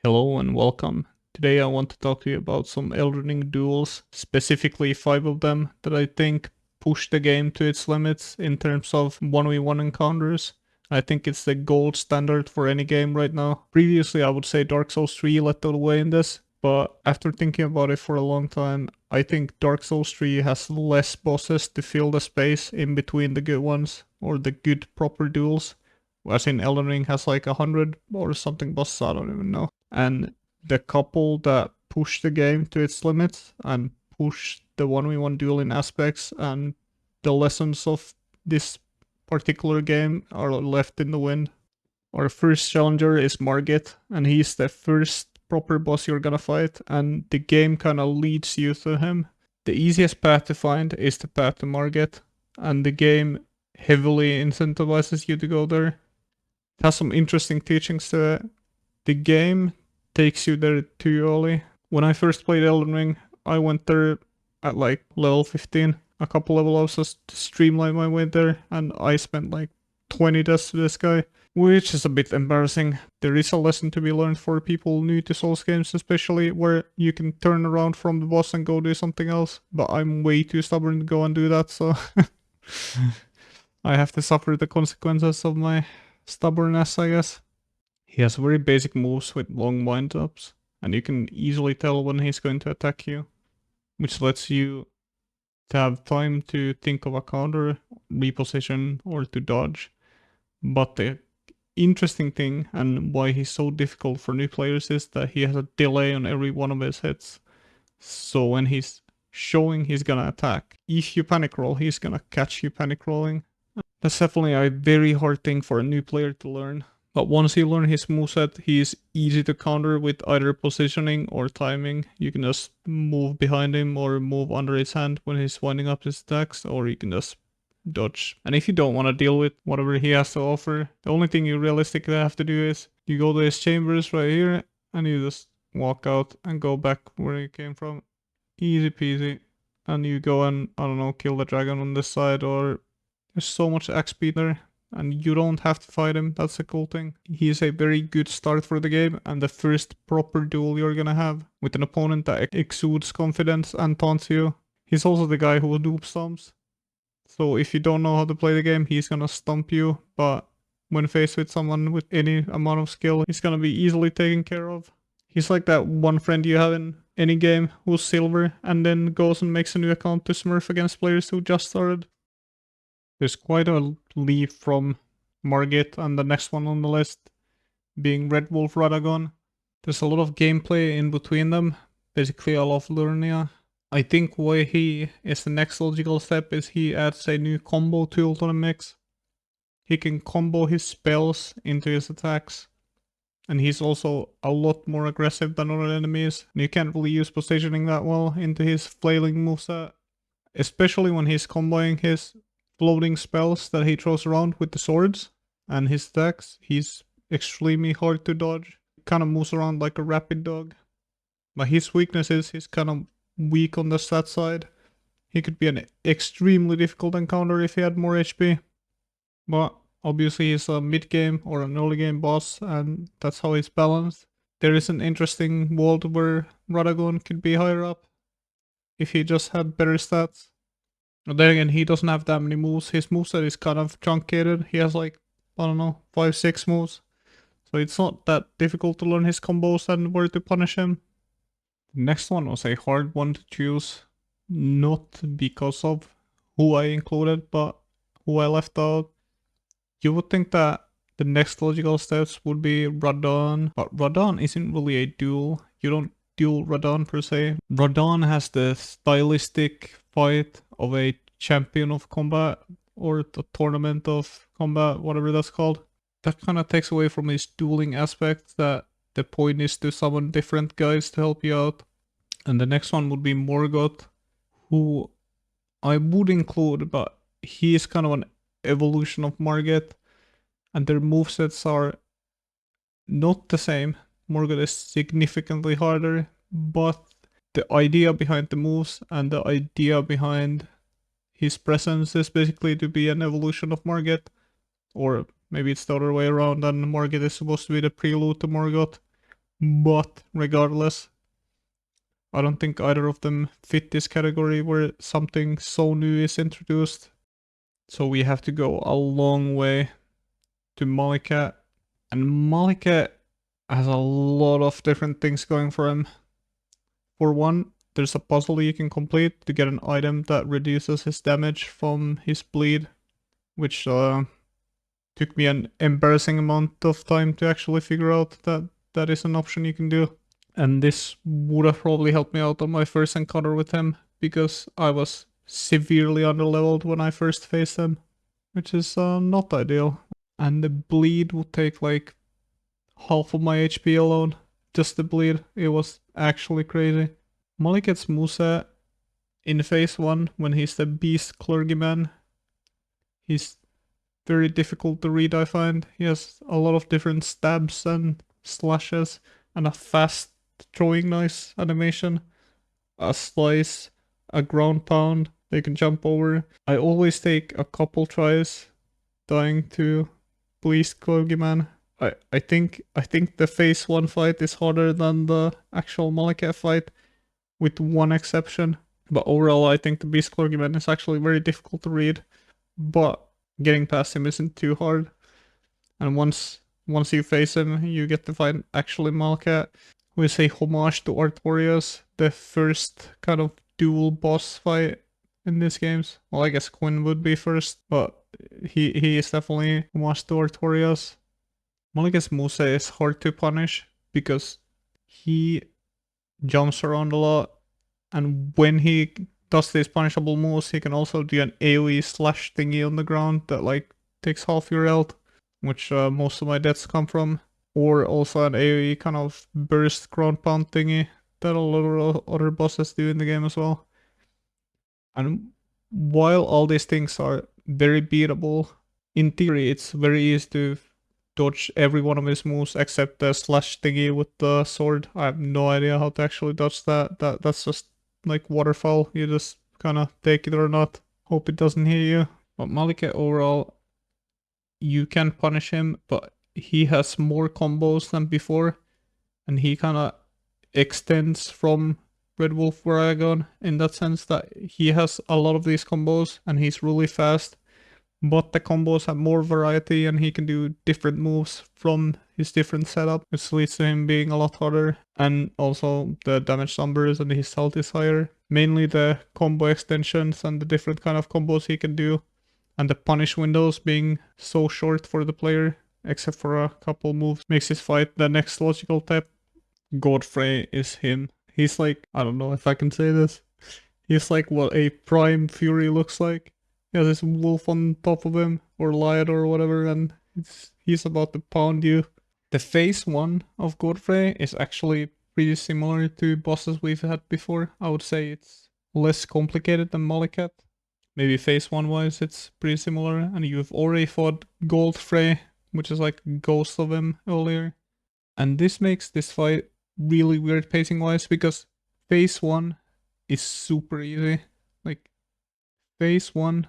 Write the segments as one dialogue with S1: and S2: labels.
S1: Hello and welcome. Today I want to talk to you about some Elden Ring duels, specifically 5 of them that I think push the game to its limits in terms of 1v1 encounters. I think it's the gold standard for any game right now. Previously I would say Dark Souls 3 led the way in this, but after thinking about it for a long time, I think Dark Souls 3 has less bosses to fill the space in between the good ones, or the good proper duels. As in Elden Ring has like 100 or something bosses, I don't even know. And the couple that push the game to its limits and push the 1v1 dueling aspects and the lessons of this particular game are left in the wind. Our first challenger is Margit, and he's the first proper boss you're gonna fight, and the game kinda leads you to him. The easiest path to find is the path to Margit, and the game heavily incentivizes you to go there. It has some interesting teachings to it. The game takes you there too early. When I first played Elden Ring, I went there at like level 15. A couple level ups just to streamline my way there, and I spent like 20 deaths to this guy, which is a bit embarrassing. There is a lesson to be learned for people new to Souls games especially, where you can turn around from the boss and go do something else, but I'm way too stubborn to go and do that, so I have to suffer the consequences of my stubbornness, I guess. He has very basic moves with long wind-ups, and you can easily tell when he's going to attack you, which lets you to have time to think of a counter, reposition, or to dodge. But the interesting thing, and why he's so difficult for new players, is that he has a delay on every one of his hits. So when he's showing he's gonna attack, if you panic roll, he's gonna catch you panic rolling. That's definitely a very hard thing for a new player to learn. But once you learn his moveset, he is easy to counter with either positioning or timing. You can just move behind him or move under his hand when he's winding up his attacks, or you can just dodge. And if you don't want to deal with whatever he has to offer, the only thing you realistically have to do is you go to his chambers right here, and you just walk out and go back where you came from. Easy peasy. And you go and, I don't know, kill the dragon on this side, or there's so much XP there, and you don't have to fight him. That's a cool thing. He is a very good start for the game, and the first proper duel you're gonna have with an opponent that exudes confidence and taunts you. He's also the guy who noob stomps. So if you don't know how to play the game, he's gonna stomp you, but when faced with someone with any amount of skill, he's gonna be easily taken care of. He's like that one friend you have in any game who's silver and then goes and makes a new account to smurf against players who just started. There's quite a leap from Margit and the next one on the list being Red Wolf Radagon. There's a lot of gameplay in between them, basically all of Lurnia. I think why he is the next logical step is he adds a new combo tool to the mix. He can combo his spells into his attacks, and he's also a lot more aggressive than other enemies, and you can't really use positioning that well into his flailing moveset, especially when he's comboing his floating spells that he throws around with the swords and his attacks. He's extremely hard to dodge. Kind of moves around like a rapid dog. But his weakness is he's kind of weak on the stat side. He could be an extremely difficult encounter if he had more HP. But obviously he's a mid-game or an early game boss, and that's how he's balanced. There is an interesting world where Radagon could be higher up if he just had better stats. But then again, he doesn't have that many moves. His moveset is kind of truncated. He has like, I don't know, 5-6 moves. So it's not that difficult to learn his combos and where to punish him. The next one was a hard one to choose. Not because of who I included, but who I left out. You would think that the next logical steps would be Radahn, but Radahn isn't really a duel. You don't duel Radahn per se. Radahn has the stylistic fight of a champion of combat, or the tournament of combat, whatever that's called. That kind of takes away from his dueling aspect, that the point is to summon different guys to help you out. And the next one would be Morgoth, who I would include, but he is kind of an evolution of Margit, and their movesets are not the same. Morgoth is significantly harder, but the idea behind the moves and the idea behind his presence is basically to be an evolution of Margit, or maybe it's the other way around and Margit is supposed to be the prelude to Morgoth. But regardless, I don't think either of them fit this category where something so new is introduced. So we have to go a long way to Malika. And Malika has a lot of different things going for him. For one, there's a puzzle you can complete to get an item that reduces his damage from his bleed, which took me an embarrassing amount of time to actually figure out that that is an option you can do. And this would have probably helped me out on my first encounter with him, because I was severely underleveled when I first faced him, which is not ideal. And the bleed would take like half of my HP alone, just the bleed. It was actually crazy. Molly gets Musa in phase 1 when he's the beast clergyman. He's very difficult to read, I find. He has a lot of different stabs and slashes and a fast throwing knife animation, a slice, a ground pound they can jump over. I always take a couple tries dying to police clergyman. I think the phase 1 fight is harder than the actual Malika fight, with one exception. But overall, I think the beast clergyman is actually very difficult to read, but getting past him isn't too hard. And once you face him, you get to fight actually Malika, who is a homage to Artorias, the first kind of dual boss fight in these games. Well, I guess Quinn would be first, but he is definitely homage to Artorias. Malika's Musa is hard to punish because he jumps around a lot, and when he does these punishable moves, he can also do an AoE slash thingy on the ground that like takes half your health, which most of my deaths come from, or also an AoE kind of burst ground pound thingy that a lot of other bosses do in the game as well. And while all these things are very beatable, in theory it's very easy to dodge every one of his moves except the slash thingy with the sword. I have no idea how to actually dodge that. That's just like waterfall. You just kind of take it or not. Hope it doesn't hit you. But Malika overall, you can punish him, but he has more combos than before, and he kind of extends from Red Wolf Dragon in that sense that he has a lot of these combos and he's really fast, but the combos have more variety and he can do different moves from his different setup, which leads to him being a lot harder. And also the damage numbers and his health is higher. Mainly the combo extensions and the different kind of combos he can do, and the punish windows being so short for the player, except for a couple moves, makes his fight the next logical step. Godfrey is him. He's like, I don't know if I can say this, he's like what a Prime Fury looks like. He has this wolf on top of him, or lion or whatever, and he's about to pound you. The phase 1 of Godfrey is actually pretty similar to bosses we've had before. I would say it's less complicated than Mollycat. Maybe phase 1 wise it's pretty similar, and you've already fought Godfrey, which is like a ghost of him earlier. And this makes this fight really weird pacing wise, because phase 1 is super easy. Like, phase 1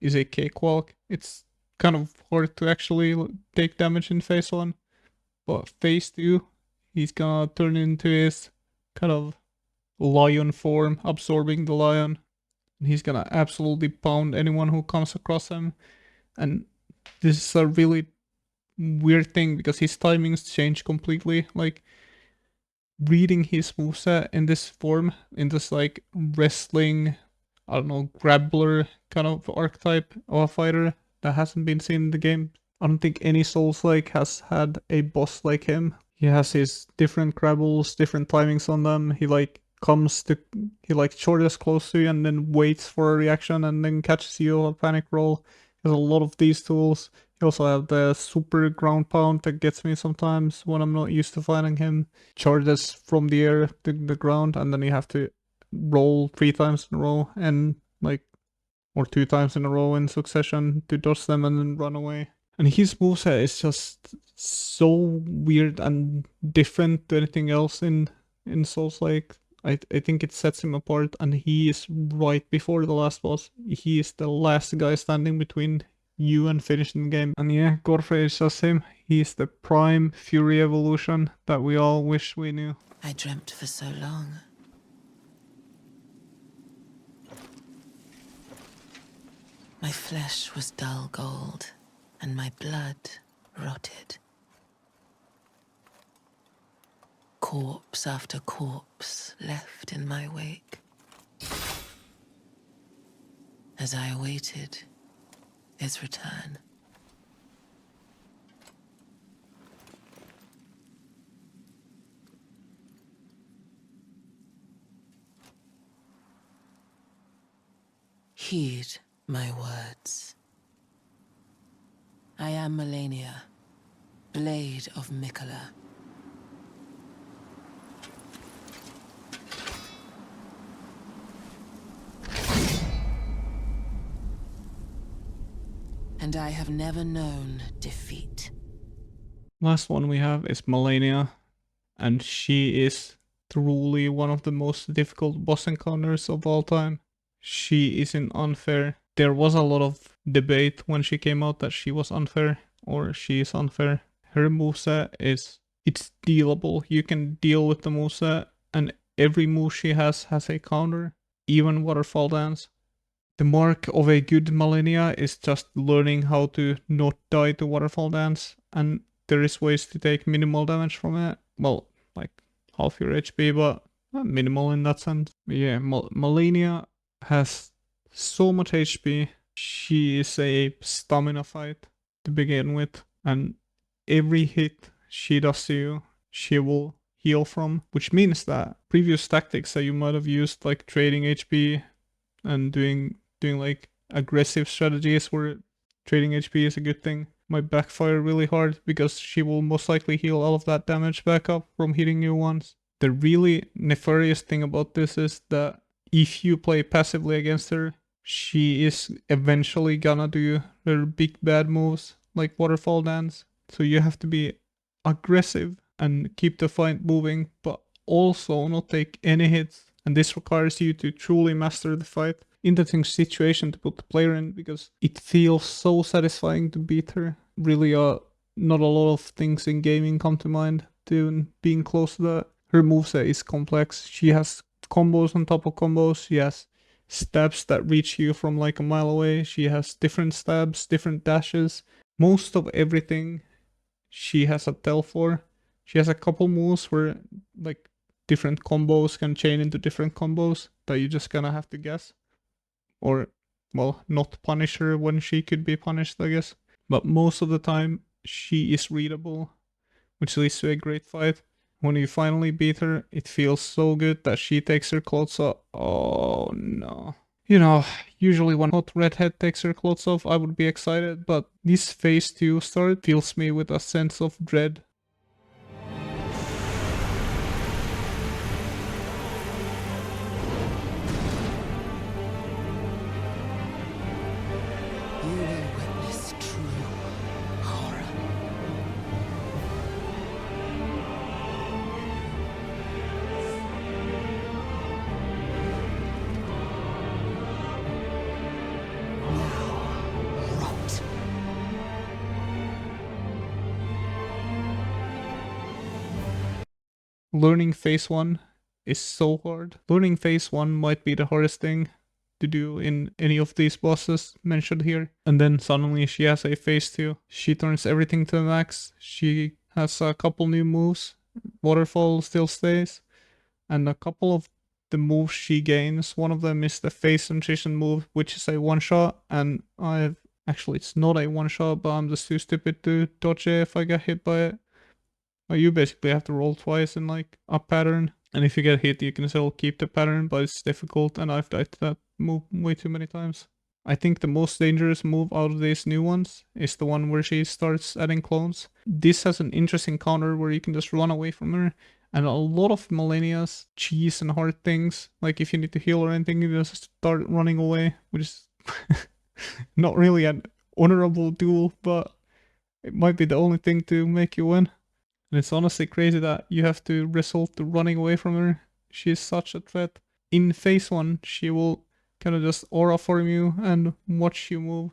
S1: is a cakewalk. It's kind of hard to actually take damage in phase 1. But phase 2, he's gonna turn into his kind of lion form, absorbing the lion. And he's gonna absolutely pound anyone who comes across him. And this is a really weird thing because his timings change completely. Like, reading his moveset in this form, in this like wrestling, I don't know, grappler kind of archetype of a fighter that hasn't been seen in the game. I don't think any Souls-like has had a boss like him. He has his different grabbles, different timings on them. He like charges close to you and then waits for a reaction and then catches you a panic roll. He has a lot of these tools. He also have the super ground pound that gets me sometimes when I'm not used to fighting him. Charges from the air to the ground, and then you have to roll 3 times in a row and like, or 2 times in a row in succession to dodge them and then run away. And his moveset is just so weird and different to anything else in Souls. Like, I think it sets him apart, and he is right before the last boss. He is the last guy standing between you and finishing the game. And yeah, Godfrey is just him. He's the prime Fury evolution that we all wish we knew.
S2: I dreamt for so long. My flesh was dull gold, and my blood rotted. Corpse after corpse left in my wake. As I awaited his return. Heed my words. I am Melania, Blade of Mikola. And I have never known defeat.
S1: Last one we have is Melania, and she is truly one of the most difficult boss encounters of all time. She isn't unfair. There was a lot of debate when she came out that she was unfair, or she is unfair. Her moveset it's dealable. You can deal with the moveset, and every move she has a counter, even Waterfall Dance. The mark of a good Melania is just learning how to not die to Waterfall Dance, and there is ways to take minimal damage from it. Well, like half your HP, but minimal in that sense. But yeah, Melania has so much HP. She is a stamina fight to begin with, and every hit she does to you, she will heal from, which means that previous tactics that you might have used, like trading HP and doing like aggressive strategies where trading HP is a good thing, might backfire really hard because she will most likely heal all of that damage back up from hitting you once. The really nefarious thing about this is that if you play passively against her, she is eventually gonna do her big bad moves like Waterfall Dance. So you have to be aggressive and keep the fight moving, but also not take any hits. And this requires you to truly master the fight. Interesting situation to put the player in because it feels so satisfying to beat her. Really, not a lot of things in gaming come to mind to being close to that. Her moveset is complex. She has combos on top of combos. She has stabs that reach you from like a mile away. She has different stabs, different dashes. Most of everything she has a tell for. She has a couple moves where like different combos can chain into different combos that you just gonna have to guess. Or, well, not punish her when she could be punished, I guess. But most of the time, she is readable, which leads to a great fight. When you finally beat her, it feels so good that she takes her clothes off. Oh no. You know, usually when Hot Redhead takes her clothes off, I would be excited, but this phase 2 start fills me with a sense of dread.
S2: You will witness true horror. Now, rot.
S1: Learning phase 1 is so hard. Learning phase 1 might be the hardest thing to do in any of these bosses mentioned here. And then suddenly she has a phase 2. She turns everything to the max. She has a couple new moves. Waterfall still stays. And a couple of the moves she gains. One of them is the phase transition move, which is a one-shot. And actually, it's not a one-shot, but I'm just too stupid to dodge it if I get hit by it. Well, you basically have to roll twice in like a pattern. And if you get hit, you can still keep the pattern, but it's difficult, and I've died to that move way too many times. I think the most dangerous move out of these new ones is the one where she starts adding clones. This has an interesting counter where you can just run away from her, and a lot of Melania's cheese and hard things, like if you need to heal or anything, you just start running away, which is not really an honorable duel, but it might be the only thing to make you win. And it's honestly crazy that you have to resort to running away from her. She is such a threat. In phase 1, she will kind of just aura form you and watch you move.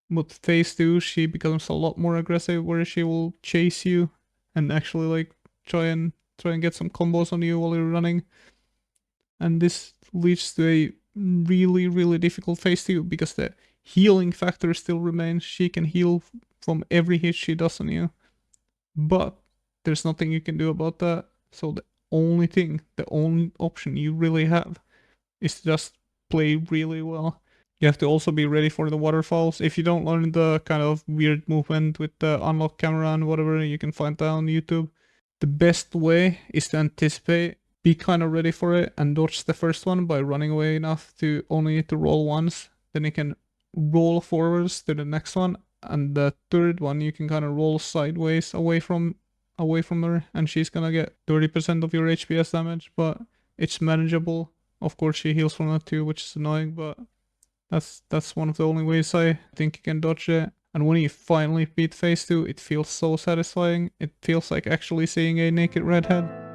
S1: But phase 2, she becomes a lot more aggressive, where she will chase you and actually like try and get some combos on you while you're running. And this leads to a really difficult phase 2 because the healing factor still remains. She can heal from every hit she does on you, but there's nothing you can do about that. So the only option you really have is to just play really well. You have to also be ready for the waterfalls. If you don't learn the kind of weird movement with the unlock camera and whatever, you can find that on YouTube. The best way is to anticipate, be kind of ready for it, and dodge the first one by running away enough to only need to roll once. Then you can roll forwards to the next one, and the third one you can kind of roll sideways away from her, and she's gonna get 30% of your HPS damage, but it's manageable. Of course, she heals from that too, which is annoying, but that's one of the only ways I think you can dodge it. And when you finally beat phase 2, it feels so satisfying. It feels like actually seeing a naked redhead.